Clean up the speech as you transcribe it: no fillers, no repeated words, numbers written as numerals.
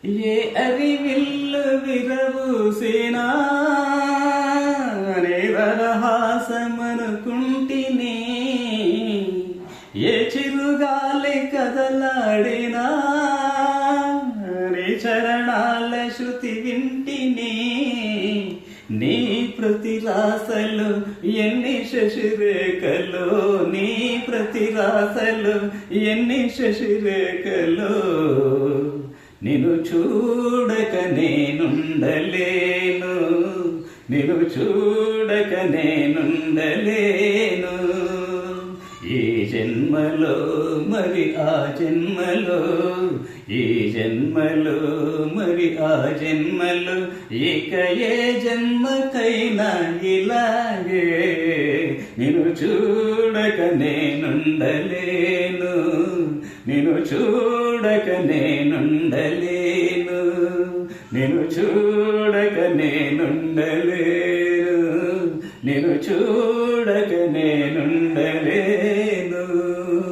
ఏ అరివిల్లు విరబూసినా నిరహాసమనుకుంటిని, ఏ చిరుగాలి కదలాడినా నీ చరణాల శృతి వింటిని. నీ ప్రతిరాసలు ఎన్ని శశిరేఖలు, నీ ప్రతిరాసలు ఎన్ని శశిరేఖలు. నిన్ను చూడక నేనుండలేను, నిన్ను చూడక నేనుండలేను. ఈ జన్మలో మరి ఆ జన్మలో, ఈ జన్మలో మరి ఆ జన్మలో, ఇక ఏ జన్మకైనా ఇలాగే నిన్ను చూడక నేనుండలేను, నిన్ను చూడక నేనుండలేను, నిన్ను చూడక నేనుండలేను, నిన్ను చూడక నేనుండలేను.